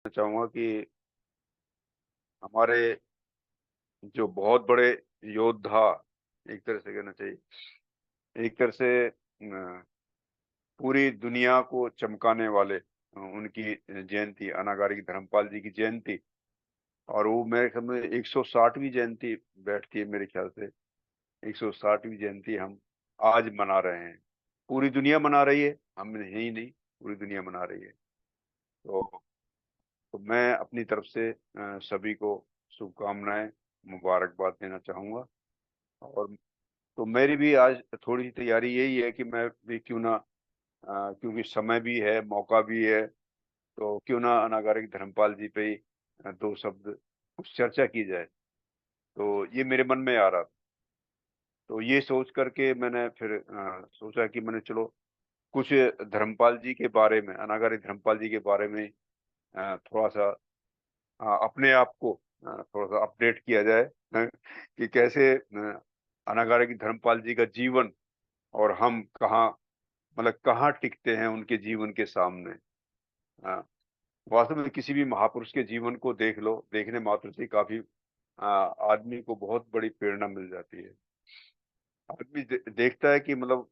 चाहूंगा कि हमारे जो बहुत बड़े योद्धा, एक तरह से कहना चाहिए, एक तरह से पूरी दुनिया को चमकाने वाले उनकी जयंती, अनागारिक धर्मपाल जी की जयंती। और वो मेरे ख्याल में 160वीं जयंती बैठती है मेरे ख्याल से। 160वीं जयंती हम आज मना रहे हैं। पूरी दुनिया मना रही है, हम ही नहीं, पूरी दुनिया मना रही है। तो मैं अपनी तरफ से सभी को शुभकामनाएं, मुबारकबाद देना चाहूंगा। और तो मेरी भी आज थोड़ी सी तैयारी यही है कि मैं भी क्यों ना, क्योंकि समय भी है, मौका भी है, तो क्यों ना अनागारिक धर्मपाल जी पे ही दो शब्द कुछ चर्चा की जाए। तो ये मेरे मन में आ रहा था। तो ये सोच करके मैंने फिर सोचा कि मैंने चलो कुछ धर्मपाल जी के बारे में, अनागारिक धर्मपाल जी के बारे में थोड़ा सा अपने आप को थोड़ा सा अपडेट किया जाए। कि कैसे अनागारिक धर्मपाल जी का जीवन और हम कहाँ, मतलब कहाँ टिकते हैं उनके जीवन के सामने। अ, वास्तव में किसी भी महापुरुष के जीवन को देख लो, देखने मात्र से काफी आदमी को बहुत बड़ी प्रेरणा मिल जाती है। आदमी देखता है कि मतलब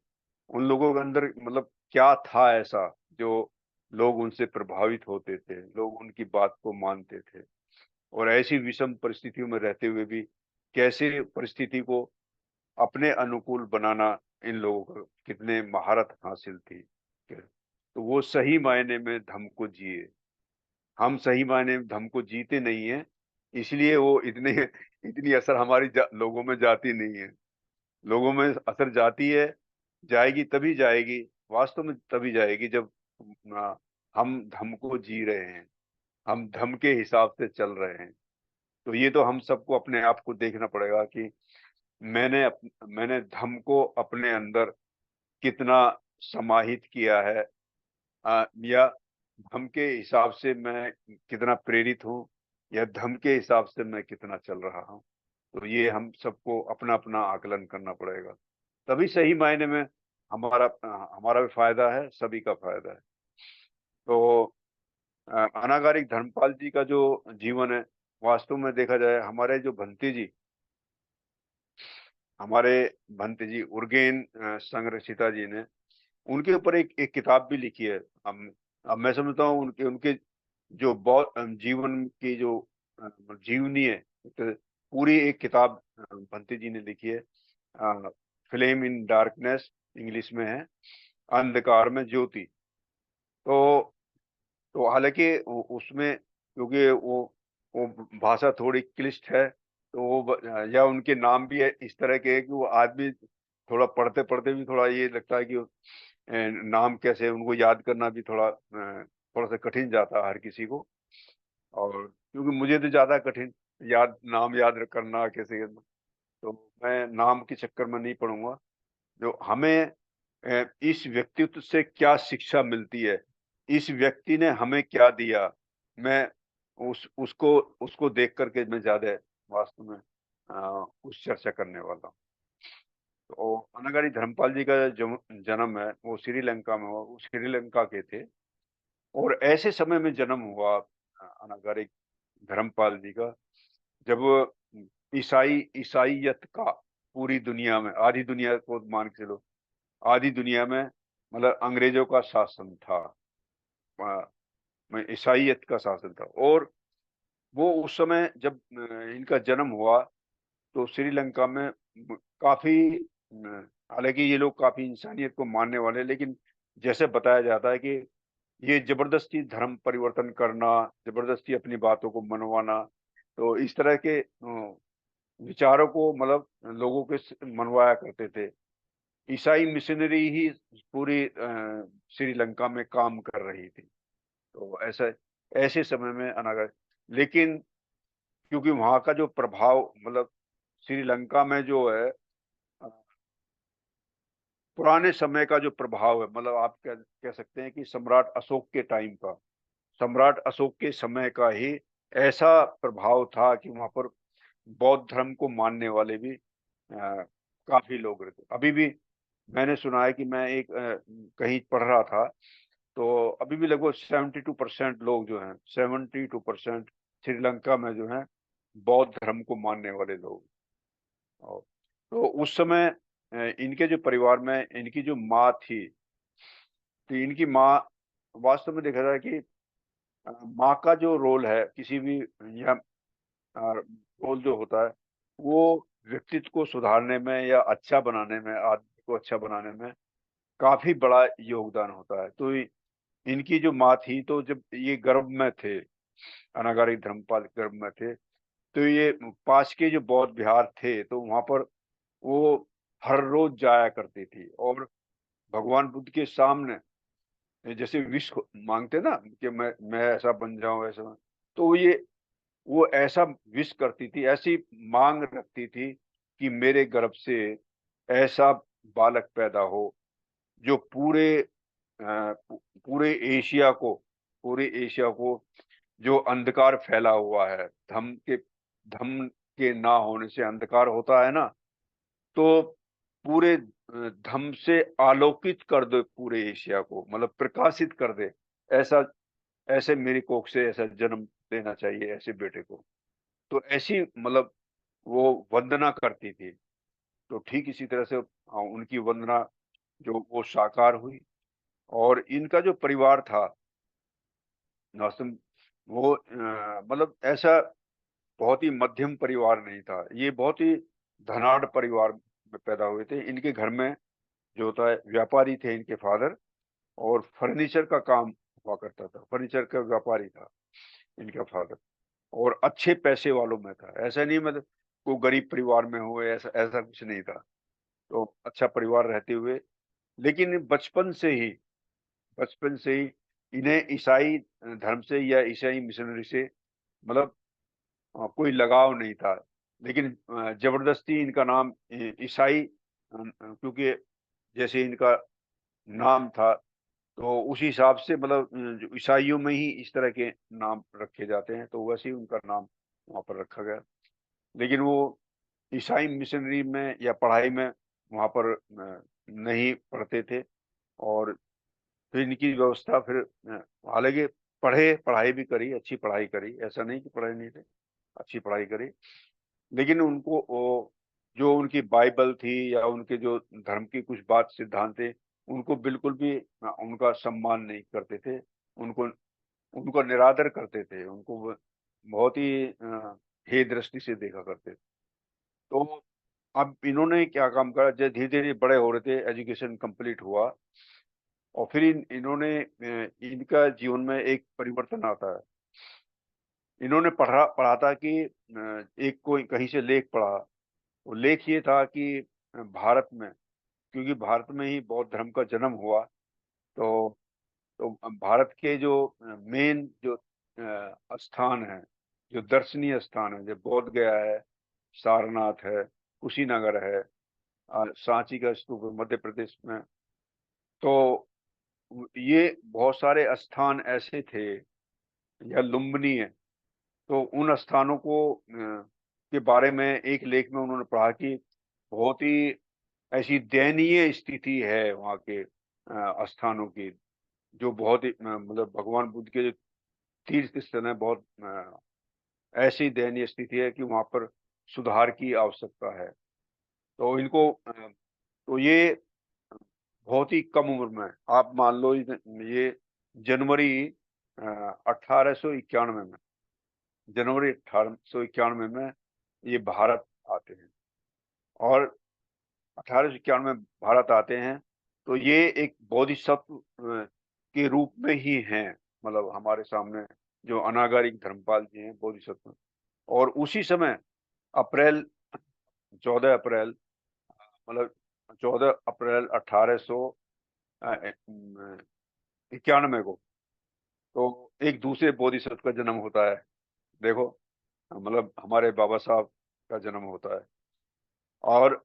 उन लोगों के अंदर मतलब क्या था ऐसा, जो लोग उनसे प्रभावित होते थे, लोग उनकी बात को मानते थे। और ऐसी विषम परिस्थितियों में रहते हुए भी कैसे परिस्थिति को अपने अनुकूल बनाना इन लोगों को कितने महारत हासिल थी। तो वो सही मायने में धम्म को जिए। हम सही मायने में धम्म को जीते नहीं है, इसलिए वो इतने इतनी असर हमारी लोगों में जाती नहीं है। लोगों में असर जाती है, जाएगी तभी जाएगी, वास्तव में तभी जाएगी जब आ, हम धम्म को जी रहे हैं, हम धम्म के हिसाब से चल रहे हैं। तो ये तो हम सबको अपने आप को देखना पड़ेगा कि मैंने धम्म को अपने अंदर कितना समाहित किया है, या धम्म के हिसाब से मैं कितना प्रेरित हूँ, या धम्म के हिसाब से मैं कितना चल रहा हूँ। तो ये हम सबको अपना अपना आकलन करना पड़ेगा, तभी सही मायने में हमारा भी फायदा है, सभी का फायदा है। तो अनागारिक धर्मपाल जी का जो जीवन है, वास्तव में देखा जाए, हमारे भंते जी उर्गेन संग्रसिता जी ने उनके ऊपर एक किताब भी लिखी है। अब मैं समझता हूँ उनके उनके जो बहुत जीवन की जो जीवनी है, तो पूरी एक किताब भंते जी ने लिखी है। फ्लेम इन डार्कनेस इंग्लिश में है, अंधकार में ज्योति। तो हालांकि उसमें, क्योंकि वो भाषा थोड़ी क्लिष्ट है, तो या उनके नाम भी है इस तरह के कि वो आदमी थोड़ा पढ़ते पढ़ते भी थोड़ा ये लगता है कि नाम कैसे उनको याद करना भी थोड़ा सा कठिन जाता है हर किसी को। और क्योंकि मुझे तो ज्यादा कठिन नाम याद करना कैसे करना, तो मैं नाम के चक्कर में नहीं पढ़ूंगा। जो हमें इस व्यक्तित्व से क्या शिक्षा मिलती है, इस व्यक्ति ने हमें क्या दिया, मैं उसको उसको देख करके मैं ज्यादा वास्तव में उस चर्चा करने वाला हूँ। तो अनागारी धर्मपाल जी का जो जन्म है वो श्रीलंका में हुआ, वो श्रीलंका के थे। और ऐसे समय में जन्म हुआ अनागारी धर्मपाल जी का, जब ईसाईयत का पूरी दुनिया में, आधी दुनिया को मान के चलो, आधी दुनिया में मतलब अंग्रेजों का शासन था, ईसाईयत का शासन था। और वो उस समय जब इनका जन्म हुआ, तो श्रीलंका में काफी, हालांकि ये लोग काफी इंसानियत को मानने वाले, लेकिन जैसे बताया जाता है कि ये जबरदस्ती धर्म परिवर्तन करना, जबरदस्ती अपनी बातों को मनवाना, तो इस तरह के विचारों को मतलब लोगों के मनवाया करते थे। ईसाई मिशनरी ही पूरी श्रीलंका में काम कर रही थी। तो ऐसा, ऐसे समय में अनागत, लेकिन क्योंकि वहां का जो प्रभाव, मतलब श्रीलंका में जो है पुराने समय का जो प्रभाव है, मतलब आप कह सकते हैं कि सम्राट अशोक के टाइम का, सम्राट अशोक के समय का ही ऐसा प्रभाव था कि वहां पर बौद्ध धर्म को मानने वाले भी काफी लोग रहते। अभी भी मैंने सुना है कि मैं कहीं पढ़ रहा था, तो अभी भी लगभग 72% लोग जो हैं, 72% श्रीलंका में जो हैं बौद्ध धर्म को मानने वाले लोग। और तो उस समय इनके जो परिवार में इनकी जो माँ थी, तो इनकी माँ, वास्तव में देखा जाए कि माँ का जो रोल है किसी भी या रोल जो होता है, वो व्यक्तित्व को सुधारने में या अच्छा बनाने में, आदमी को अच्छा बनाने में काफी बड़ा योगदान होता है। तो इनकी जो माँ थी, तो जब ये गर्भ में थे, अनागारी धर्मपाल गर्भ में थे, तो ये पास के जो बौद्ध विहार थे, तो वहां पर वो हर रोज जाया करती थी और भगवान बुद्ध के सामने जैसे विश मांगते ना कि मैं ऐसा बन जाऊं, ऐसा तो ये वो ऐसा विश करती थी, ऐसी मांग रखती थी कि मेरे गर्भ से ऐसा बालक पैदा हो जो पूरे एशिया को, पूरे एशिया को जो अंधकार फैला हुआ है, धम के ना होने से अंधकार होता है ना, तो पूरे धम से आलोकित कर दे पूरे एशिया को, मतलब प्रकाशित कर दे। ऐसा ऐसे मेरी कोख से ऐसा जन्म लेना चाहिए ऐसे बेटे को। तो ऐसी मतलब वो वंदना करती थी। तो ठीक इसी तरह से उनकी वंदना जो वो साकार हुई। और इनका जो परिवार था, नासिम, वो मतलब ऐसा बहुत ही मध्यम परिवार नहीं था। ये बहुत ही धनाढ़ परिवार में पैदा हुए थे। इनके घर में जो होता है, व्यापारी थे इनके फादर, और फर्नीचर का काम हुआ करता था, फर्नीचर का व्यापारी था इनका फादर, और अच्छे पैसे वालों में था। ऐसा नहीं मतलब कोई गरीब परिवार में हुए, ऐसा ऐसा कुछ नहीं था। तो अच्छा परिवार रहते हुए, लेकिन बचपन से ही इन्हें ईसाई धर्म से या ईसाई मिशनरी से मतलब कोई लगाव नहीं था। लेकिन जबरदस्ती इनका नाम ईसाई, क्योंकि जैसे इनका नाम था, तो उसी हिसाब से मतलब जो ईसाइयों में ही इस तरह के नाम रखे जाते हैं, तो वैसे ही उनका नाम वहाँ पर रखा गया। लेकिन वो ईसाई मिशनरी में या पढ़ाई में वहाँ पर नहीं पढ़ते थे। और फिर इनकी व्यवस्था फिर हालांकि पढ़ाई भी करी, अच्छी पढ़ाई करी, ऐसा नहीं कि पढ़ाई नहीं थी, अच्छी पढ़ाई करी। लेकिन उनको वो जो उनकी बाइबल थी या उनके जो धर्म की कुछ बात सिद्धांत थे, उनको बिल्कुल भी उनका सम्मान नहीं करते थे। उनको उनका निरादर करते थे, उनको वो बहुत ही हे दृष्टि से देखा करते थे। तो अब इन्होंने क्या काम करा, जब धीरे धीरे बड़े हो रहे थे, एजुकेशन कंप्लीट हुआ, और फिर इन्होंने इनका जीवन में एक परिवर्तन आता है। इन्होंने पढ़ा पढ़ा था कि एक कोई कहीं से लेख पढ़ा। वो लेख ये था कि भारत में, क्योंकि भारत में ही बौद्ध धर्म का जन्म हुआ, तो तो भारत के जो मेन जो स्थान है, जो दर्शनीय स्थान है, जो बोध गया है, सारनाथ है, कुशीनगर है, सांची का स्तूप है मध्य प्रदेश में। तो ये बहुत सारे स्थान ऐसे थे, या लुम्बिनी है। तो उन स्थानों को के बारे में एक लेख में उन्होंने पढ़ा कि बहुत ही ऐसी दयनीय स्थिति है वहाँ के स्थानों की, जो बहुत ही मतलब भगवान बुद्ध के जो तीर्थ स्थल है, बहुत ऐसी दयनीय स्थिति है कि वहाँ पर सुधार की आवश्यकता है। तो इनको तो ये बहुत ही कम उम्र में, आप मान लो ये जनवरी 1891 में, जनवरी 1891 में ये भारत आते हैं। और 1891 में भारत आते हैं, तो ये एक बोधिसत्व के रूप में ही हैं, मतलब हमारे सामने जो अनागारिक धर्मपाल जी हैं, बोधिसत्व। और उसी समय अप्रैल 14 अप्रैल, मतलब 14 अप्रैल 1891 को, तो एक दूसरे बोधिसत्व का जन्म होता है। देखो, मतलब हमारे बाबा साहब का जन्म होता है। और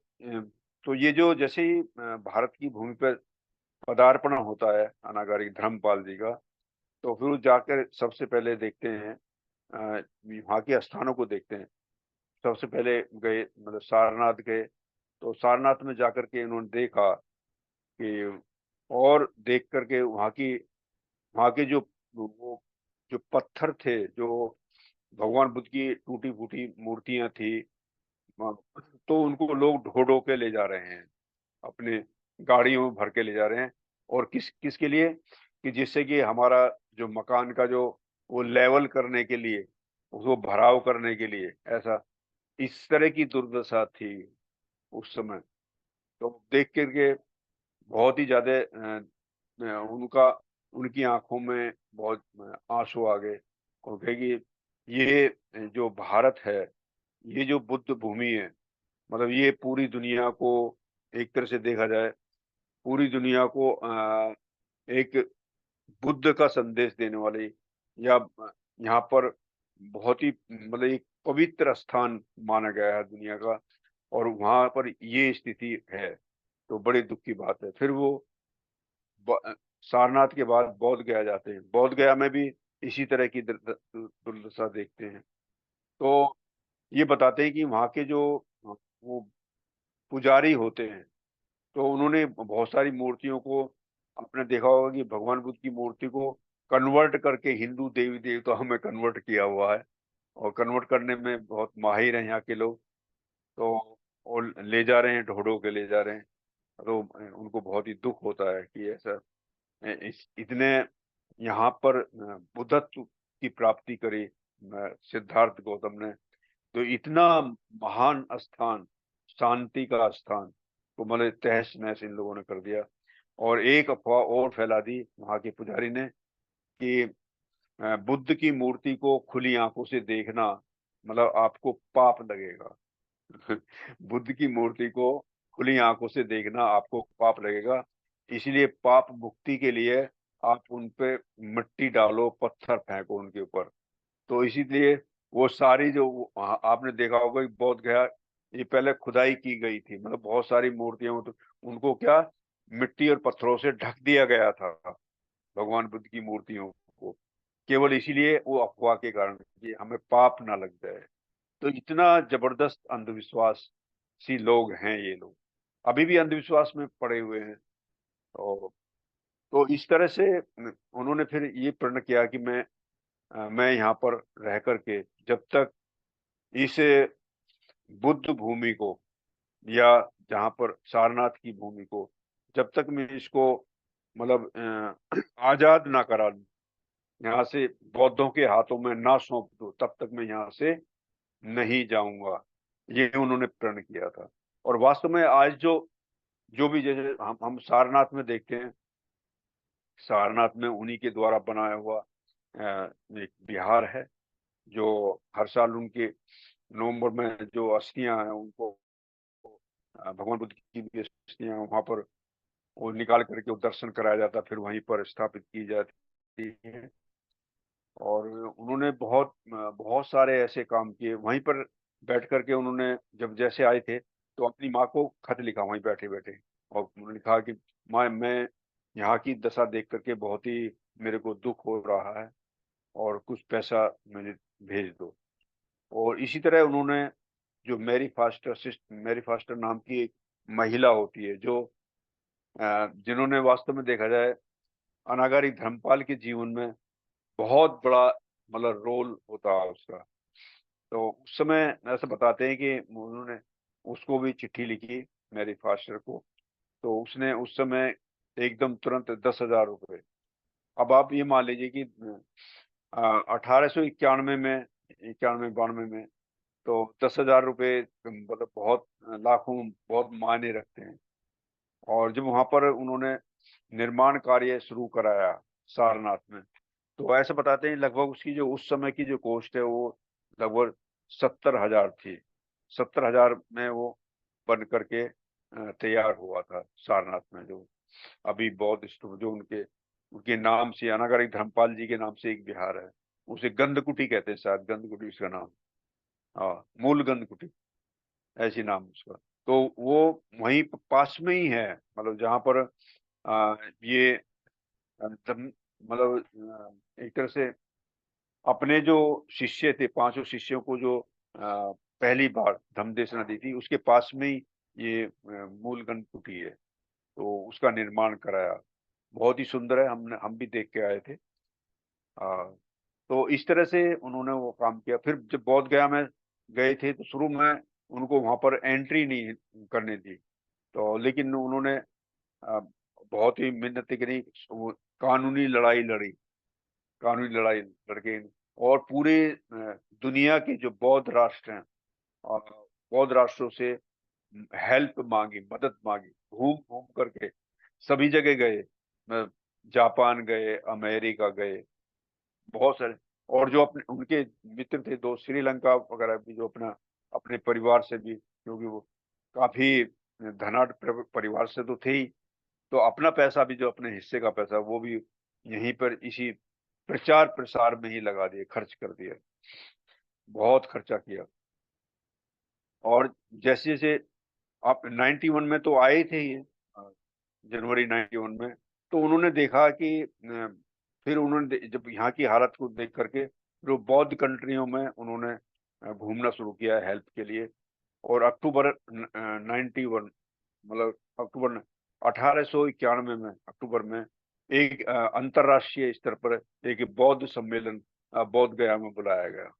तो ये जो जैसे ही भारत की भूमि पर पदार्पण होता है अनागारिक धर्मपाल जी का, तो फिर वो जाकर सबसे पहले देखते हैं, वहाँ के स्थानों को देखते हैं। सबसे पहले गए, मतलब सारनाथ गए। तो सारनाथ में जाकर के इन्होंने देखा कि, और देख करके वहाँ की वहाँ के वो जो पत्थर थे, जो भगवान बुद्ध की टूटी फूटी मूर्तियां थी, हाँ, तो उनको लोग ढो ढो के ले जा रहे हैं, अपने गाड़ियों में भर के ले जा रहे हैं। और किसके लिए? कि जिससे कि हमारा जो मकान का जो वो लेवल करने के लिए, उसको भराव करने के लिए, ऐसा इस तरह की दुर्दशा थी उस समय। तो देख करके बहुत ही ज्यादा उनका उनकी आंखों में बहुत आंसू आ गए, और कहे कि ये जो भारत है, ये जो बुद्ध भूमि है, मतलब ये पूरी दुनिया को, एक तरह से देखा जाए, पूरी दुनिया को एक बुद्ध का संदेश देने वाली, या यहाँ पर बहुत ही मतलब एक पवित्र स्थान माना गया है दुनिया का, और वहां पर ये स्थिति है, तो बड़े दुख की बात है। फिर वो सारनाथ के बाद बोध गया जाते हैं, बोध गया में भी इसी तरह की दुर्दशा देखते हैं। तो ये बताते हैं कि वहाँ के जो वो पुजारी होते हैं, तो उन्होंने बहुत सारी मूर्तियों को, आपने देखा होगा कि भगवान बुद्ध की मूर्ति को कन्वर्ट करके हिंदू देवी देवताओं में कन्वर्ट किया हुआ है, और कन्वर्ट करने में बहुत माहिर हैं यहाँ के लोग। तो वो ले जा रहे हैं, ढो ढो के ले जा रहे हैं। तो उनको बहुत ही दुख होता है कि ऐसा इतने यहाँ पर बुद्धत्व की प्राप्ति करी सिद्धार्थ गौतम ने, तो इतना महान स्थान, शांति का स्थान, तो मतलब तहस नहस इन लोगों ने कर दिया। और एक अफवाह और फैला दी वहां के पुजारी ने कि बुद्ध की मूर्ति को खुली आंखों से देखना मतलब आपको पाप लगेगा। बुद्ध की मूर्ति को खुली आंखों से देखना आपको पाप लगेगा, इसलिए पाप मुक्ति के लिए आप उन पे मिट्टी डालो, पत्थर फेंको उनके ऊपर। तो इसीलिए वो सारी जो आपने देखा होगा कि बोध गया, ये पहले खुदाई की गई थी, मतलब बहुत सारी मूर्तियां, तो उनको क्या मिट्टी और पत्थरों से ढक दिया गया था भगवान बुद्ध की मूर्तियों को, केवल इसीलिए, वो अफवाह के कारण कि हमें पाप ना लग जाए। तो इतना जबरदस्त अंधविश्वास सी लोग हैं ये लोग, अभी भी अंधविश्वास में पड़े हुए हैं। तो इस तरह से उन्होंने फिर ये प्रण किया कि मैं यहाँ पर रह करके जब तक इस बुद्ध भूमि को, या जहाँ पर सारनाथ की भूमि को, जब तक मैं इसको मतलब आजाद ना करा लूं, यहाँ से बौद्धों के हाथों में ना सौंप दूं, तब तक मैं यहाँ से नहीं जाऊंगा। ये उन्होंने प्रण किया था। और वास्तव में आज जो जो भी, जैसे हम सारनाथ में देखते हैं, सारनाथ में उन्हीं के द्वारा बनाया हुआ एक विहार है, जो हर साल उनके नवंबर में जो अस्थियां हैं उनको भगवान बुद्ध की भी अस्थियां वहां पर वो निकाल करके वो दर्शन कराया जाता, फिर वहीं पर स्थापित की जाती है। और उन्होंने बहुत सारे ऐसे काम किए वहीं पर बैठ करके। उन्होंने जब जैसे आए थे, तो अपनी माँ को खत लिखा वहीं बैठे बैठे, और उन्होंने कहा कि माँ, मैं यहाँ की दशा देख करके बहुत ही मेरे को दुख हो रहा है, और कुछ पैसा मुझे भेज दो। और इसी तरह उन्होंने जो मैरी फास्टर नाम की एक महिला होती है, जो जिन्होंने वास्तव में देखा जाए अनागारी धर्मपाल के जीवन में बहुत बड़ा मतलब रोल होता है उसका। तो उस समय ऐसे बताते हैं कि उन्होंने उसको भी चिट्ठी लिखी, मैरी फास्टर को। तो उसने उस समय एकदम तुरंत 10,000 रुपए, अब आप ये मान लीजिए कि 1891 में, 91-92 में, तो 10,000 रुपए मतलब बहुत लाखों, बहुत मायने रखते हैं। और जब वहां पर उन्होंने निर्माण कार्य शुरू कराया सारनाथ में, तो ऐसे बताते हैं लगभग उसकी जो उस समय की जो कॉस्ट है वो लगभग 70,000 थी। 70,000 में वो बन करके तैयार हुआ था सारनाथ में। जो अभी बौद्ध स्तूप जो उनके उनके नाम से, अनागारिक धर्मपाल जी के नाम से एक विहार है, उसे गंधकुटी कहते हैं, शायद गंधकुटी उसका नाम। हाँ, मूल गंधकुटी, ऐसी नाम उसका। तो वो वहीं पास में ही है, मतलब जहाँ पर ये मतलब एक तरह से अपने जो शिष्य थे, पांचों शिष्यों को जो पहली बार धम्म देशना दी थी, उसके पास में ही ये मूल गणकुटी है, तो उसका निर्माण कराया बहुत ही सुंदर है, हम भी देख के आए थे। तो इस तरह से उन्होंने वो काम किया। फिर जब बोध गया में गए थे तो शुरू में उनको वहां पर एंट्री नहीं करनी थी, तो लेकिन उन्होंने अ, बहुत ही मिन्नतें करी, वो कानूनी लड़ाई लड़ी, कानूनी लड़ाई लड़के, और पूरे दुनिया के जो बौद्ध राष्ट्र हैं, और बौद्ध राष्ट्रों से हेल्प मांगी, मदद मांगी, घूम घूम करके सभी जगह गए। अ, जापान गए, अमेरिका गए, बहुत सारे। और जो अपने उनके मित्र थे, दो श्रीलंका वगैरह भी, जो अपना अपने परिवार से भी, क्योंकि वो काफी धनाढ़ परिवार से तो थे ही, तो अपना पैसा भी, जो अपने हिस्से का पैसा, वो भी यहीं पर इसी प्रचार प्रसार में ही लगा दिए, खर्च कर दिया, बहुत खर्चा किया। और जैसे जैसे आप 91 में तो आए थे ये, अ, जनवरी 91 में, तो उन्होंने देखा कि फिर उन्होंने जब यहाँ की हालत को देख करके, जो बौद्ध कंट्रियों में उन्होंने घूमना शुरू किया हेल्प के लिए। और अक्टूबर 91, मतलब अक्टूबर 1891 में, अक्टूबर में एक अंतरराष्ट्रीय स्तर पर एक बौद्ध सम्मेलन बौद्ध गया में बुलाया गया।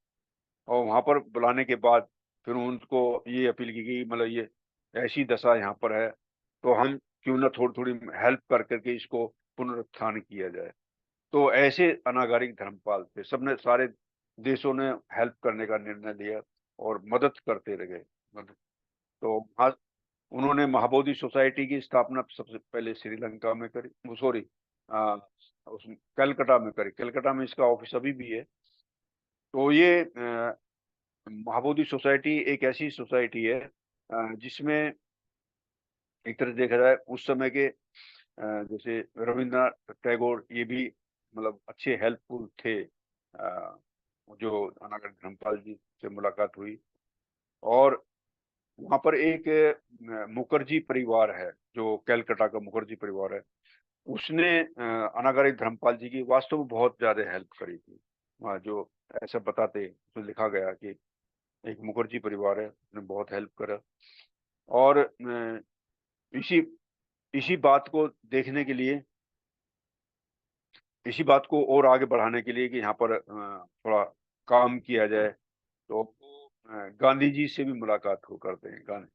और वहां पर बुलाने के बाद फिर उनको ये अपील की गई, मतलब ये ऐसी दशा यहाँ पर है, तो हम क्यों ना थोड़ी थोड़ी हेल्प कर करके इसको पुनरुत्थान किया जाए। तो ऐसे अनागारिक धर्मपाल थे, सबने, सारे देशों ने हेल्प करने का निर्णय लिया और मदद करते रहे, मदद। तो उन्होंने महाबोधि सोसाइटी की स्थापना सबसे पहले श्रीलंका में करी, सॉरी, उस कलकत्ता में करी। कलकत्ता में इसका ऑफिस अभी भी है। तो ये महाबोधि सोसाइटी एक ऐसी सोसाइटी है जिसमें एक तरह से देखा जाए उस समय के जैसे रविंद्रनाथ टैगोर, ये भी मतलब अच्छे हेल्पफुल थे। जो अनागढ़ धर्मपाल जी से मुलाकात हुई। और वहां पर एक मुखर्जी परिवार है, जो कलकत्ता का मुखर्जी परिवार है, उसने अनागढ़ धर्मपाल जी की वास्तव में बहुत ज्यादा हेल्प करी थी। वहाँ जो ऐसा बताते, तो लिखा गया कि एक मुखर्जी परिवार है, उसने बहुत हेल्प करा। और इसी इसी बात को देखने के लिए, इसी बात को और आगे बढ़ाने के लिए कि यहाँ पर थोड़ा काम किया जाए, तो गांधी जी से भी मुलाकात हो करते हैं। गांधी,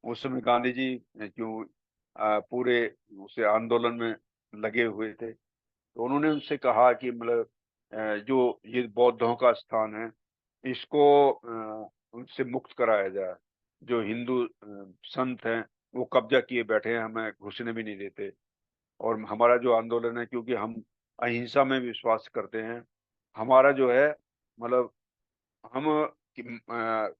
उस समय गांधी जी क्यों पूरे उसे आंदोलन में लगे हुए थे, तो उन्होंने उनसे कहा कि मतलब जो ये बौद्धों का स्थान है, इसको उनसे मुक्त कराया जाए। जो हिंदू संत हैं, वो कब्जा किए बैठे हैं, हमें घुसने भी नहीं देते। और हमारा जो आंदोलन है, क्योंकि हम अहिंसा में विश्वास करते हैं, हमारा जो है, मतलब हम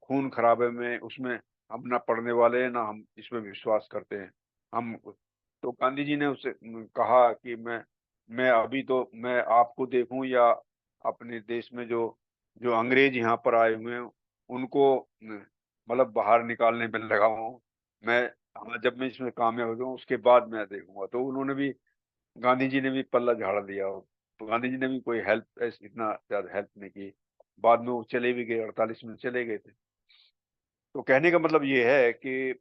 खून खराबे में, उसमें हम ना पढ़ने वाले हैं, ना हम इसमें विश्वास करते हैं। हम, तो गांधी जी ने उससे कहा कि मैं अभी तो मैं आपको देखूं, या अपने देश में जो जो अंग्रेज यहाँ पर आए हुए हैं, उनको मतलब बाहर निकालने में लगा हूं मैं। हाँ, जब मैं इसमें कामयाब हो जाऊं, उसके बाद मैं देखूंगा। तो उन्होंने भी, गांधी जी ने भी पल्ला झाड़ दिया। तो गांधी जी ने भी कोई हेल्प, इतना ज्यादा हेल्प नहीं की। बाद में वो चले भी गए, 48 में चले गए थे। तो कहने का मतलब ये है कि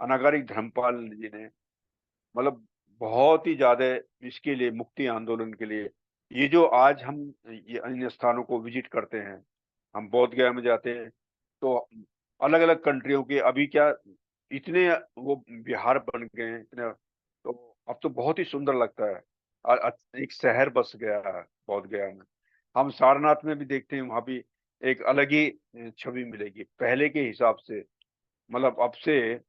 अनागारिक धर्मपाल जी ने, मतलब बहुत ही ज्यादा इसके लिए, मुक्ति आंदोलन के लिए, ये जो आज हम ये अन्य स्थानों को विजिट करते हैं, हम बोध गया में जाते हैं, तो अलग अलग कंट्रियों के अभी क्या, इतने वो बिहार बन गए हैं इतने, तो अब तो बहुत ही सुंदर लगता है। एक शहर बस गया है बोध गया में। हम सारनाथ में भी देखते हैं, वहां भी एक अलग ही छवि मिलेगी पहले के हिसाब से। मतलब अब से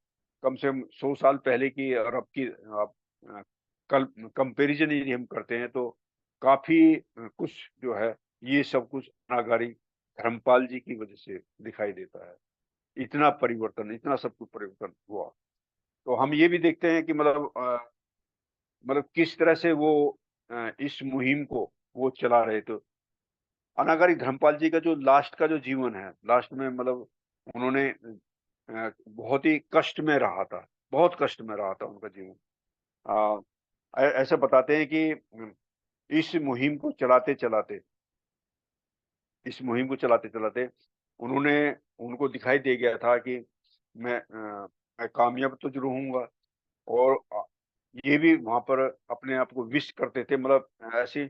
कम से कम 100 साल पहले की और अब की, आप अ, कल कंपैरिजन यदि हम करते हैं, तो काफी कुछ जो है, ये सब कुछ अनागारी धर्मपाल जी की वजह से दिखाई देता है। इतना परिवर्तन, इतना सब कुछ परिवर्तन हुआ। तो हम ये भी देखते हैं कि मतलब मतलब किस तरह से वो इस मुहिम को वो चला रहे। तो अनागारी धर्मपाल जी का जो लास्ट का जो जीवन है, लास्ट में मतलब उन्होंने बहुत ही कष्ट में रहा था, बहुत कष्ट में रहा था उनका जीवन। ऐसा बताते हैं कि इस मुहिम को चलाते चलाते, इस मुहिम को चलाते चलाते उन्होंने, उनको दिखाई दे गया था कि मैं कामयाब तो जरूर होऊंगा। और ये भी वहां पर अपने आप को विश करते थे, मतलब ऐसे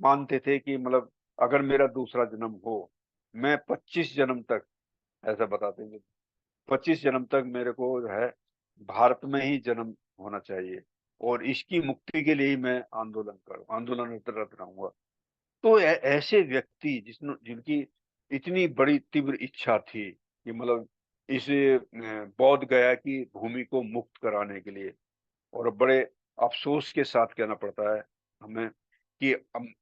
मानते थे कि मतलब अगर मेरा दूसरा जन्म हो, मैं 25 जन्म तक, ऐसा बताते थे, 25 जन्म तक मेरे को जो है भारत में ही जन्म होना चाहिए, और इसकी मुक्ति के लिए ही मैं आंदोलनरत रहूंगा। तो ऐसे व्यक्ति जिनकी इतनी बड़ी तीव्र इच्छा थी कि मतलब इस बोध गया की भूमि को मुक्त कराने के लिए, और बड़े अफसोस के साथ कहना पड़ता है हमें कि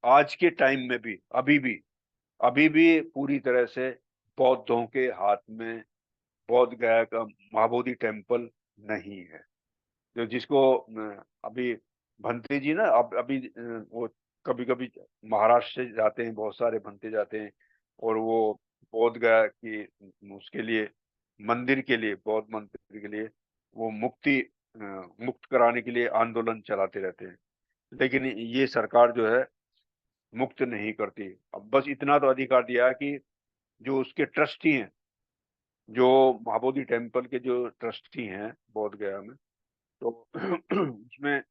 आज के टाइम में भी, अभी भी पूरी तरह से बौद्धों के हाथ में बोध गया का महाबोधि टेम्पल नहीं है। जो जिसको अभी भंते जी ना, अब अभी वो कभी कभी महाराष्ट्र से जाते हैं, बहुत सारे भंते जाते हैं, और वो बोध गया कि उसके लिए, मंदिर के लिए, बौद्ध मंदिर के लिए वो मुक्त कराने के लिए आंदोलन चलाते रहते हैं। लेकिन ये सरकार जो है मुक्त नहीं करती। अब बस इतना तो अधिकार दिया है कि जो उसके ट्रस्टी हैं, जो महाबोधि टेम्पल के जो ट्रस्टी हैं बोध गया में, तो उसमें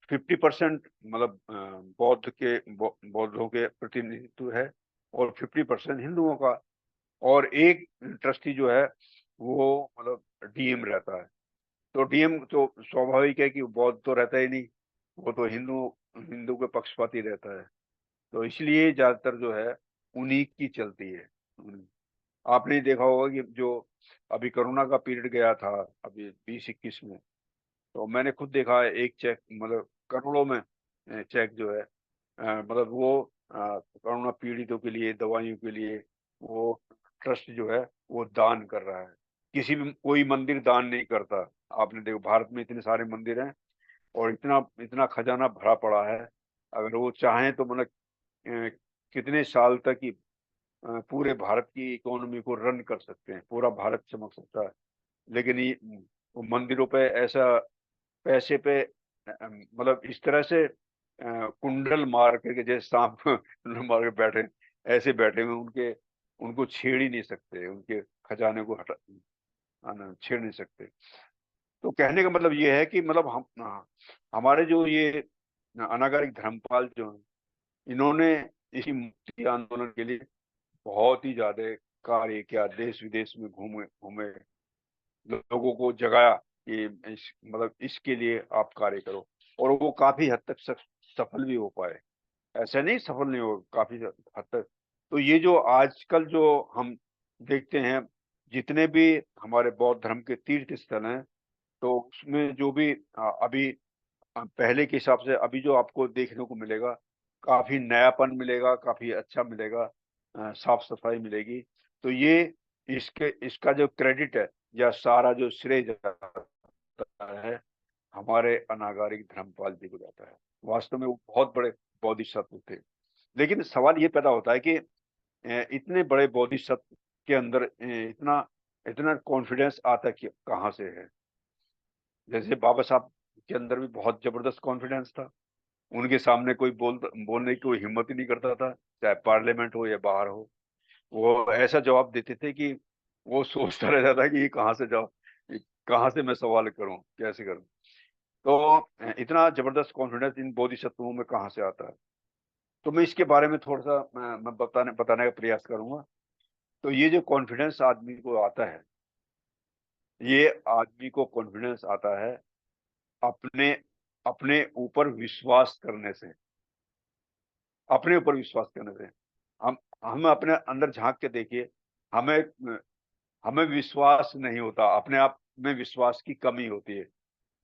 50% मतलब बौद्धों के प्रतिनिधित्व है, और 50% हिंदुओं का। और एक ट्रस्टी जो है वो मतलब डीएम रहता है। तो डीएम तो स्वाभाविक है कि बौद्ध तो रहता ही नहीं, वो तो हिंदू हिंदू के पक्षपाती रहता है। तो इसलिए ज्यादातर जो है उन्हीं की चलती है। आपने देखा होगा कि जो अभी कोरोना का पीरियड गया था, अभी 2021 में, तो मैंने खुद देखा है, एक चेक मतलब करोड़ों में चेक जो है मतलब वो कोरोना पीड़ितों के लिए दवाइयों के लिए वो ट्रस्ट जो है वो दान कर रहा है। किसी भी कोई मंदिर दान नहीं करता। आपने देखो भारत में इतने सारे मंदिर हैं, और इतना इतना खजाना भरा पड़ा है, अगर वो चाहें तो मतलब कितने साल तक ही पूरे भारत की इकोनॉमी को रन कर सकते हैं, पूरा भारत चमक सकता है। लेकिन ये वो मंदिरों पे ऐसा पैसे पे मतलब इस तरह से कुंडल मार के जैसे सांप कुंडल मार के बैठे, ऐसे बैठे हुए, उनके उनको छेड़ ही नहीं सकते, उनके खजाने को छेड़ नहीं सकते। तो कहने का मतलब ये है कि मतलब हमारे जो ये अनागरिक धर्मपाल जो हैं, इन्होंने इसी मुक्ति आंदोलन के लिए बहुत ही ज्यादा कार्य किया, देश विदेश में घूमे घूमे, लोगों को जगाया कि मतलब इसके लिए आप कार्य करो, और वो काफी हद तक सफल भी हो पाए। ऐसा नहीं सफल नहीं हो, काफी हद तक। तो ये जो आजकल जो हम देखते हैं, जितने भी हमारे बौद्ध धर्म के तीर्थ स्थल हैं, तो उसमें जो भी अभी पहले के हिसाब से अभी जो आपको देखने को मिलेगा, काफी नयापन मिलेगा, काफी अच्छा मिलेगा, साफ सफाई मिलेगी। तो ये इसका जो क्रेडिट है या सारा जो श्रेय जाता है, हमारे अनागारिक धर्मपाल जी को जाता है। वास्तव में वो बहुत बड़े बोधिसत्व थे। लेकिन सवाल ये पैदा होता है कि इतने बड़े बोधिसत्व के अंदर इतना इतना कॉन्फिडेंस आता कहाँ से है। जैसे बाबा साहब के अंदर भी बहुत जबरदस्त कॉन्फिडेंस था, उनके सामने कोई बोलने की कोई हिम्मत ही नहीं करता था, चाहे पार्लियामेंट हो या बाहर हो। वो ऐसा जवाब देते थे कि वो सोचता रह जाता कि ये कहाँ से जवाब, ये कहाँ से मैं सवाल करूं, कैसे करूं। तो इतना जबरदस्त कॉन्फिडेंस इन बोधिसत्वों में कहाँ से आता है। तो मैं इसके बारे में थोड़ा सा मैं बताने का प्रयास करूंगा। तो ये जो कॉन्फिडेंस आदमी को आता है, ये आदमी को कॉन्फिडेंस आता है अपने अपने ऊपर विश्वास करने से। अपने ऊपर विश्वास करने से हम हम अपने अंदर झांक के देखिए, हमें हमें विश्वास नहीं होता, अपने आप में विश्वास की कमी होती है।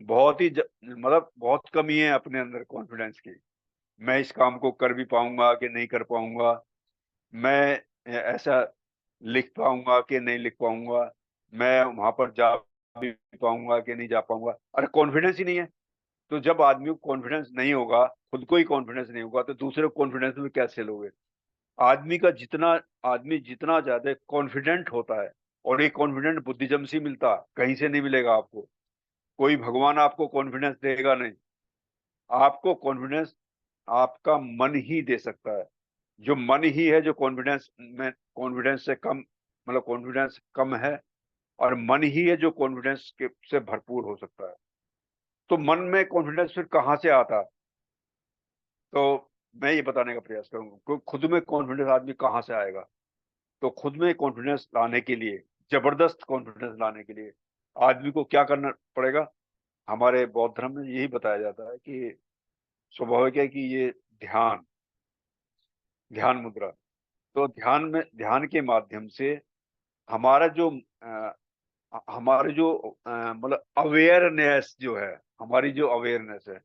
बहुत ही मतलब बहुत कमी है अपने अंदर कॉन्फिडेंस की। मैं इस काम को कर भी पाऊंगा कि नहीं कर पाऊंगा, मैं ऐसा लिख पाऊंगा कि नहीं लिख पाऊंगा, मैं वहां पर जा भी पाऊंगा कि नहीं जा पाऊंगा। अरे कॉन्फिडेंस ही नहीं है। तो जब आदमी को कॉन्फिडेंस नहीं होगा, खुद को ही कॉन्फिडेंस नहीं होगा, तो दूसरे को कॉन्फिडेंस में कैसे लोगे। आदमी का जितना आदमी जितना ज्यादा कॉन्फिडेंट होता है, और ये कॉन्फिडेंट बुद्धिज्म से मिलता, कहीं से नहीं मिलेगा आपको। कोई भगवान आपको कॉन्फिडेंस देगा नहीं। आपको कॉन्फिडेंस आपका मन ही दे सकता है। जो मन ही है जो कॉन्फिडेंस से कम, मतलब कॉन्फिडेंस कम है, और मन ही है जो कॉन्फिडेंस के से भरपूर हो सकता है। तो मन में कॉन्फिडेंस फिर कहाँ से आता? तो मैं ये बताने का प्रयास करूंगा कि खुद में कॉन्फिडेंस आदमी कहाँ से आएगा। तो खुद में कॉन्फिडेंस लाने के लिए, जबरदस्त कॉन्फिडेंस लाने के लिए आदमी को क्या करना पड़ेगा? हमारे बौद्ध धर्म में यही बताया जाता है कि स्वाभाविक है कि ये ध्यान, ध्यान मुद्रा। तो ध्यान के माध्यम से हमारा जो हमारे जो मतलब अवेयरनेस जो है, हमारी जो अवेयरनेस है,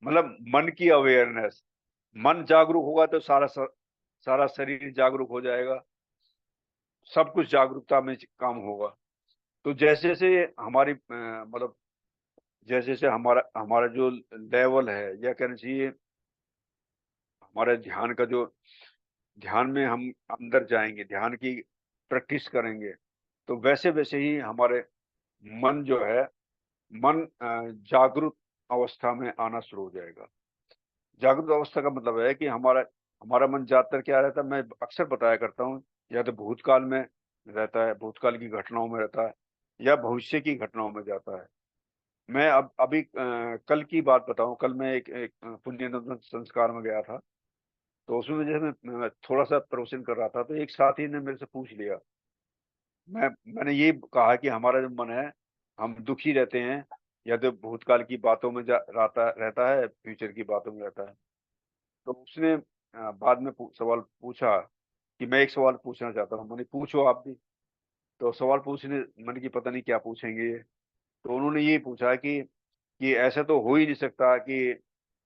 मतलब मन की अवेयरनेस, मन जागरूक होगा तो सारा शरीर जागरूक हो जाएगा, सब कुछ जागरूकता में काम होगा। तो जैसे जैसे हमारी मतलब जैसे जैसे हमारा हमारा जो लेवल है, या कहना चाहिए हमारे ध्यान का जो, ध्यान में हम अंदर जाएंगे, ध्यान की प्रैक्टिस करेंगे, तो वैसे वैसे ही हमारे मन जो है, मन जागरूक अवस्था में आना शुरू हो जाएगा। जागरूक अवस्था का मतलब है कि हमारा हमारा मन ज्यादातर क्या रहता है, मैं अक्सर बताया करता हूँ, या तो भूतकाल में रहता है, भूतकाल की घटनाओं में रहता है, या भविष्य की घटनाओं में जाता है। मैं अब अभी कल की बात बताऊं। कल मैं एक पुण्य नंदन संस्कार में गया था। तो उसमें जैसे मैं थोड़ा सा प्रवचन कर रहा था, तो एक साथी ने मेरे से पूछ लिया। मैंने ये कहा कि हमारा जो मन है, हम दुखी रहते हैं, या तो भूतकाल की बातों में रहता रहता है, फ्यूचर की बातों में रहता है। तो उसने बाद में सवाल पूछा कि मैं एक सवाल पूछना चाहता हूँ। मैंने पूछो आप भी। तो सवाल पूछने, मैंने कि पता नहीं क्या पूछेंगे ये। तो उन्होंने ये पूछा कि ऐसा तो हो ही नहीं सकता कि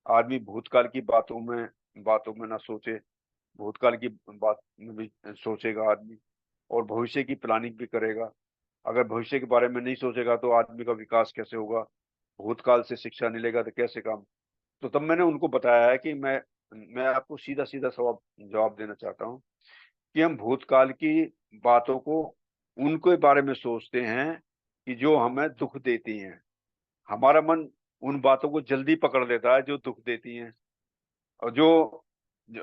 आदमी भूतकाल की बातों में ना सोचे, भूतकाल की बात में भी सोचेगा आदमी, और भविष्य की प्लानिंग भी करेगा। अगर भविष्य के बारे में नहीं सोचेगा तो आदमी का विकास कैसे होगा? भूतकाल से शिक्षा नहीं लेगा तो कैसे काम? तो तब मैंने उनको बताया है कि मैं आपको सीधा सीधा सवाल जवाब देना चाहता हूँ कि हम भूतकाल की बातों को उनके बारे में सोचते हैं कि जो हमें दुख देती हैं। हमारा मन उन बातों को जल्दी पकड़ लेता है जो दुख देती हैं, और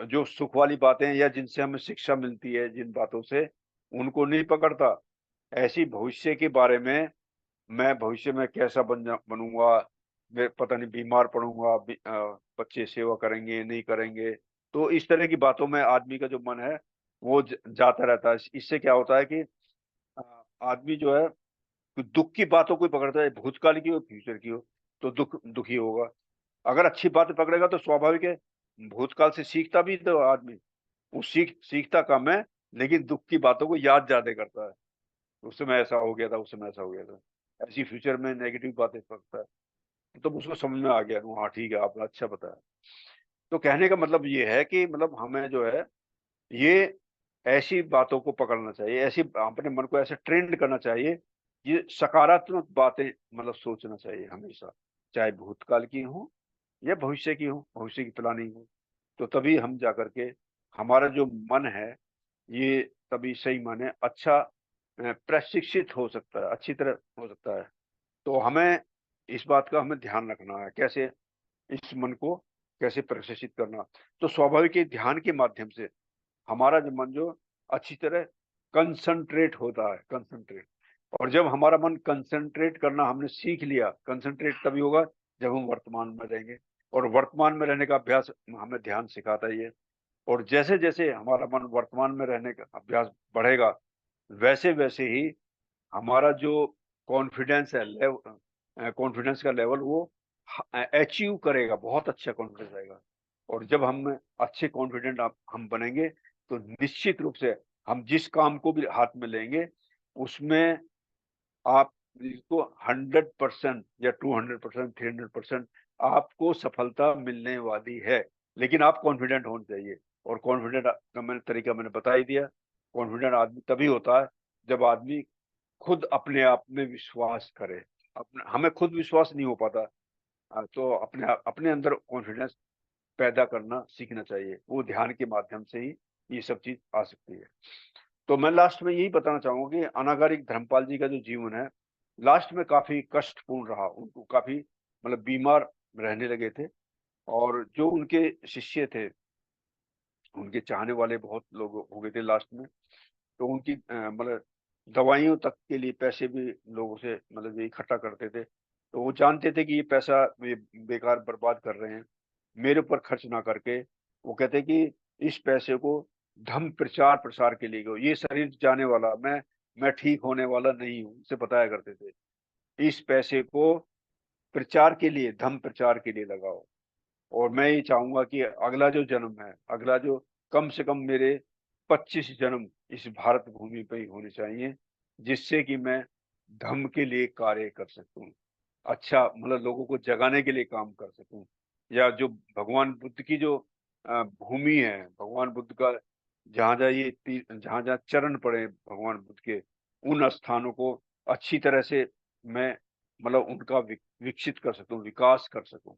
जो सुख वाली बातें हैं, या जिनसे हमें शिक्षा मिलती है, जिन बातों से, उनको नहीं पकड़ता। ऐसी भविष्य के बारे में, मैं भविष्य में कैसा बनूंगा, मैं पता नहीं बीमार पड़ूंगा, बच्चे सेवा करेंगे नहीं करेंगे, तो इस तरह की बातों में आदमी का जो मन है वो जाता रहता है। इससे क्या होता है कि अ, आदमी जो है, तो दुख की बातों को ही पकड़ता है, भूतकाल की हो फ्यूचर की हो, तो दुखी होगा। अगर अच्छी बातें पकड़ेगा तो स्वाभाविक है, भूतकाल से सीखता भी तो आदमी, वो सीखता कम है, लेकिन दुख की बातों को याद ज्यादा करता है। उस समय ऐसा हो गया था, उस समय ऐसा हो गया था, ऐसी फ्यूचर में नेगेटिव बातें पकड़ता है। तो उसको समझ में आ गया, हाँ ठीक है, आपने अच्छा बताया। तो कहने का मतलब ये है कि मतलब हमें जो है, ये ऐसी बातों को पकड़ना चाहिए, ऐसी अपने मन को ऐसे ट्रेंड करना चाहिए, ये सकारात्मक बातें मतलब सोचना चाहिए हमेशा, चाहे भूतकाल की हो या भविष्य की हो, भविष्य की प्लानिंग हो। तो तभी हम जा करके, हमारा जो मन है ये तभी सही माने अच्छा प्रशिक्षित हो सकता है, अच्छी तरह हो सकता है। तो हमें इस बात का हमें ध्यान रखना है, कैसे इस मन को कैसे प्रशिक्षित करना। तो स्वाभाविक है, ध्यान के माध्यम से हमारा जो मन जो अच्छी तरह कंसंट्रेट होता है, कंसंट्रेट। और जब हमारा मन कंसंट्रेट करना हमने सीख लिया, कंसंट्रेट तभी होगा जब हम वर्तमान में रहेंगे, और वर्तमान में रहने का अभ्यास हमें ध्यान सिखाता ही है। और जैसे जैसे हमारा मन वर्तमान में रहने का अभ्यास बढ़ेगा, वैसे वैसे ही हमारा जो कॉन्फिडेंस है, कॉन्फिडेंस का लेवल वो अचीव करेगा, बहुत अच्छा कॉन्फिडेंस आएगा। और जब हम अच्छे कॉन्फिडेंट हम बनेंगे, तो निश्चित रूप से हम जिस काम को भी हाथ में लेंगे, उसमें आप इसको 100% या 200%, 300% आपको सफलता मिलने वाली है। लेकिन आप कॉन्फिडेंट होने चाहिए। और कॉन्फिडेंट का मैंने तरीका मैंने बता ही दिया। कॉन्फिडेंट आदमी तभी होता है जब आदमी खुद अपने आप में विश्वास करे। हमें खुद विश्वास नहीं हो पाता, तो अपने अंदर कॉन्फिडेंस पैदा करना सीखना चाहिए। वो ध्यान के माध्यम से ही ये सब चीज आ सकती है। तो मैं लास्ट में यही बताना चाहूंगा कि अनागारिक धर्मपाल जी का जो जीवन है, लास्ट में काफी कष्टपूर्ण रहा। उनको काफी मतलब बीमार रहने लगे थे, और जो उनके शिष्य थे, उनके चाहने वाले बहुत लोग हो गए थे लास्ट में। तो उनकी मतलब दवाइयों तक के लिए पैसे भी लोगों से मतलब ये इकट्ठा करते थे। तो वो जानते थे कि ये पैसा ये बेकार बर्बाद कर रहे हैं, मेरे ऊपर खर्च ना करके वो कहते कि इस पैसे को धर्म प्रचार प्रसार के लिए, ये शरीर जाने वाला, मैं ठीक होने वाला नहीं हूँ, उसे बताया करते थे। इस पैसे को प्रचार के लिए, धर्म प्रचार के लिए लगाओ। और मैं ये चाहूंगा कि अगला जो जन्म है, अगला जो कम से कम मेरे 25 जन्म इस भारत भूमि पे ही होने चाहिए, जिससे कि मैं धर्म के लिए कार्य कर सकूं, अच्छा मतलब लोगों को जगाने के लिए काम कर सकूं। या जो भगवान बुद्ध की जो भूमि है, भगवान बुद्ध का जहां जहां जहां जहां चरण पड़े भगवान बुद्ध के, उन स्थानों को अच्छी तरह से मैं मतलब उनका विकसित कर सकूं, विकास कर सकूं।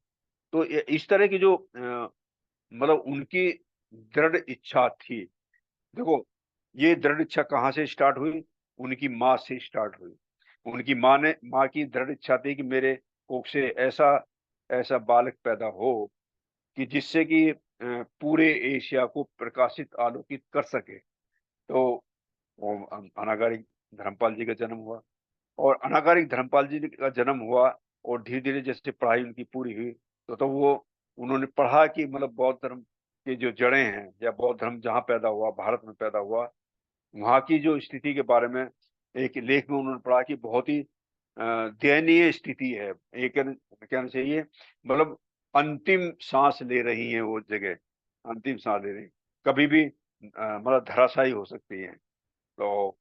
तो इस तरह की जो मतलब उनकी दृढ़ इच्छा थी। देखो, ये दृढ़ इच्छा कहाँ से स्टार्ट हुई? उनकी माँ से स्टार्ट हुई। उनकी माँ की दृढ़ इच्छा थी कि मेरे कोख से ऐसा ऐसा बालक पैदा हो कि जिससे कि पूरे एशिया को प्रकाशित आलोकित कर सके। तो वो अनागारिक धर्मपाल जी का जन्म हुआ। और अनागारिक धर्मपाल जी का जन्म हुआ, और धीरे धीरे जैसे पढ़ाई उनकी पूरी हुई, तो वो उन्होंने पढ़ा कि मतलब बौद्ध धर्म की जो जड़ें हैं, या बौद्ध धर्म जहाँ पैदा हुआ, भारत में पैदा हुआ, वहाँ की जो स्थिति के बारे में एक लेख में उन्होंने पढ़ा कि बहुत ही दयनीय स्थिति है। एक कहना चाहिए मतलब अंतिम सांस ले रही है वो जगह, अंतिम सांस ले रही, कभी भी मतलब धराशायी हो सकती है। तो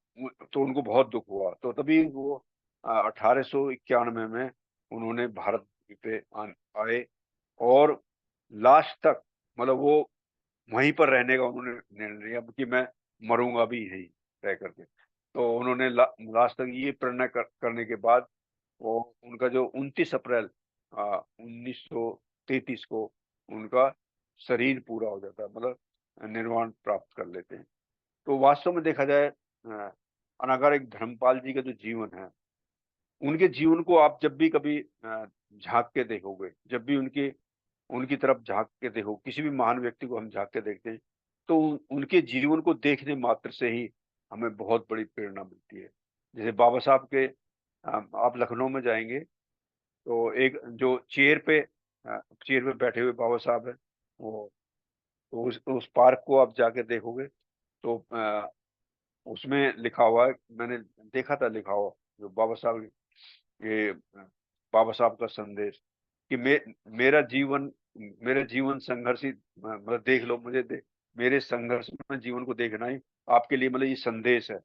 उनको बहुत दुख हुआ, तो तभी वो 1891 में उन्होंने भारत पे आए, और लास्ट तक मतलब वो वहीं पर रहने का उन्होंने निर्णय लिया कि मैं मरूंगा भी यही रह करके। तो उन्होंने लास्ट तक ये प्रण करने के बाद वो उनका जो 29 अप्रैल 1933 को उनका शरीर पूरा हो जाता है, मतलब निर्वाण प्राप्त कर लेते हैं। तो वास्तव में देखा जाए अनागारिक धर्मपाल जी का जो जीवन है, उनके जीवन को आप जब भी कभी झांक के देखोगे, जब भी उनके उनकी तरफ झांक के देखो, किसी भी महान व्यक्ति को हम झांक के देखते हैं, तो उनके जीवन को देखने मात्र से ही हमें बहुत बड़ी प्रेरणा मिलती है। जैसे बाबा साहब के आप लखनऊ में जाएंगे, तो एक जो चेयर पे बैठे हुए बाबा साहब है, वो तो उस पार्क को आप जाके देखोगे, तो उसमें लिखा हुआ है, मैंने देखा था लिखा हुआ, जो ये बाबा साहब का संदेश कि मेरा जीवन संघर्षित, मतलब देख लो मुझे मेरे संघर्ष में जीवन को देखना ही आपके लिए मतलब ये संदेश है।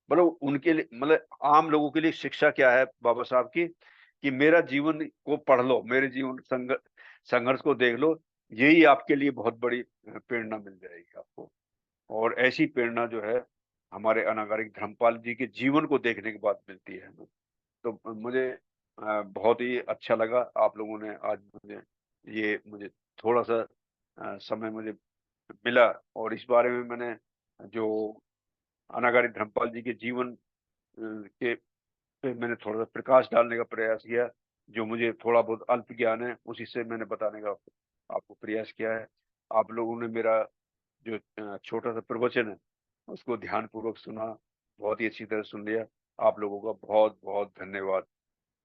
मतलब उनके लिए मतलब आम लोगों के लिए शिक्षा क्या है बाबा साहब की, कि मेरा जीवन को पढ़ लो, मेरे जीवन संघर्ष को देख लो, यही आपके लिए बहुत बड़ी प्रेरणा मिल जाएगी आपको। और ऐसी प्रेरणा जो है हमारे अनागारिक धर्मपाल जी के जीवन को देखने के बाद मिलती है हमें। तो मुझे बहुत ही अच्छा लगा, आप लोगों ने आज मुझे थोड़ा सा समय मुझे मिला, और इस बारे में मैंने जो अनागारिक धर्मपाल जी के जीवन के पे मैंने थोड़ा सा प्रकाश डालने का प्रयास किया। जो मुझे थोड़ा बहुत अल्प ज्ञान है उसी से मैंने बताने का आपको प्रयास किया है। आप लोगों ने मेरा जो छोटा सा प्रवचन है उसको ध्यान पूर्वक सुना, बहुत ही अच्छी तरह सुन लिया। आप लोगों का बहुत बहुत धन्यवाद।